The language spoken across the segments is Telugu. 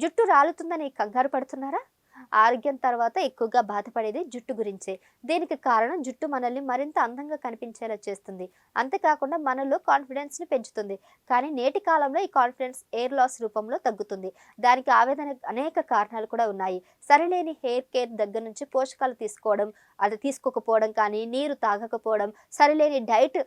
జుట్టు రాలుతుందని కంగారు పడుతున్నారా? ఆరోగ్యం తర్వాత ఎక్కువగా బాధపడేది జుట్టు గురించే. దీనికి కారణం జుట్టు మనల్ని మరింత అందంగా కనిపించేలా చేస్తుంది. అంతేకాకుండా మనలో కాన్ఫిడెన్స్‌ని పెంచుతుంది. కానీ నేటి కాలంలో ఈ కాన్ఫిడెన్స్ హెయిర్ లాస్ రూపంలో తగ్గుతుంది. దానికి ఆవేదన అనేక కారణాలు కూడా ఉన్నాయి. సరిలేని హెయిర్ కేర్ దగ్గర నుంచి పోషకాలు తీసుకోవడం, అది తీసుకోకపోవడం కానీ, నీరు తాగకపోవడం, సరిలేని డైట్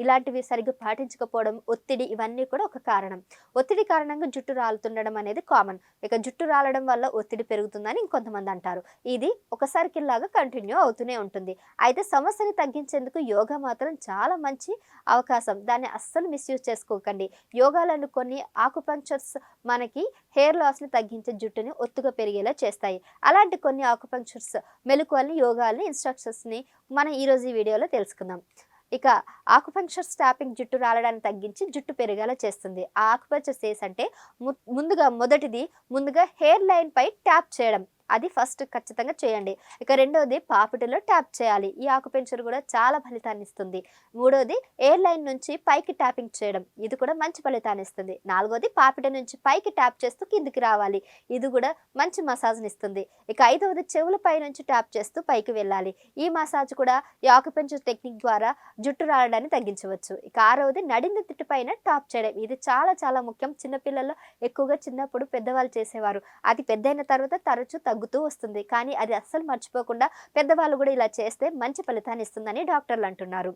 ఇలాంటివి సరిగ్గా పాటించకపోవడం, ఒత్తిడి ఇవన్నీ కూడా ఒక కారణం. ఒత్తిడి కారణంగా జుట్టు రాలుతుండడం అనేది కామన్. ఇక జుట్టు రాలడం వల్ల ఒత్తిడి పెరుగుతుందని ఇంకొంతమంది అంటారు. ఇది ఒక సర్కిల్ లాగా కంటిన్యూ అవుతూనే ఉంటుంది. అయితే సమస్యని తగ్గించేందుకు యోగా మాత్రం చాలా మంచి అవకాశం. దాన్ని అస్సలు మిస్‌యూజ్ చేసుకోకండి. యోగాలోని కొన్ని ఆకుపంక్చర్స్ మనకి హెయిర్ లాస్‌ని తగ్గించే జుట్టుని ఒత్తుగా పెరిగేలా చేస్తాయి. అలాంటి కొన్ని ఆకుపంక్చర్స్ మెళకువల్ని, యోగాల్ని, ఇన్‌స్ట్రక్షన్స్‌ని మనం ఈరోజు ఈ వీడియోలో తెలుసుకుందాం. ఇక ఆకుపంక్చర్ ట్యాపింగ్ జుట్టు రాలడాన్ని తగ్గించి జుట్టు పెరిగేలా చేస్తుంది. ఆ ఆకుపంక్చర్ అంటే ముందుగా హెయిర్ లైన్ పై ట్యాప్ చేయడం. అది ఫస్ట్ ఖచ్చితంగా చేయండి. ఇక రెండోది పాపిటలో ట్యాప్ చేయాలి. ఈ ఆకుపంక్చర్ కూడా చాలా ఫలితాన్ని ఇస్తుంది. మూడోది ఎయిర్ లైన్ నుంచి పైకి ట్యాపింగ్ చేయడం. ఇది కూడా మంచి ఫలితాన్ని ఇస్తుంది. నాలుగోది పాపిట నుంచి పైకి ట్యాప్ చేస్తూ కిందికి రావాలి. ఇది కూడా మంచి మసాజ్‌ని ఇస్తుంది. ఇక ఐదవది చెవుల పై నుంచి ట్యాప్ చేస్తూ పైకి వెళ్ళాలి. ఈ మసాజ్ కూడా ఈ ఆకుపంక్చర్ టెక్నిక్ ద్వారా జుట్టు రాలడాన్ని తగ్గించవచ్చు. ఇక ఆరవది నడుము తిట్టు పైన టాప్ చేయడం. ఇది చాలా చాలా ముఖ్యం. చిన్న పిల్లల్లో ఎక్కువగా చిన్నప్పుడు పెద్దవాళ్ళు చేసేవారు. అది పెద్దయిన తర్వాత తరచూ తగ్గుతూ వస్తుంది. కానీ అది అస్సలు మర్చిపోకుండా పెద్దవాళ్ళు కూడా ఇలా చేస్తే మంచి ఫలితాన్ని ఇస్తుందని డాక్టర్లు అంటున్నారు.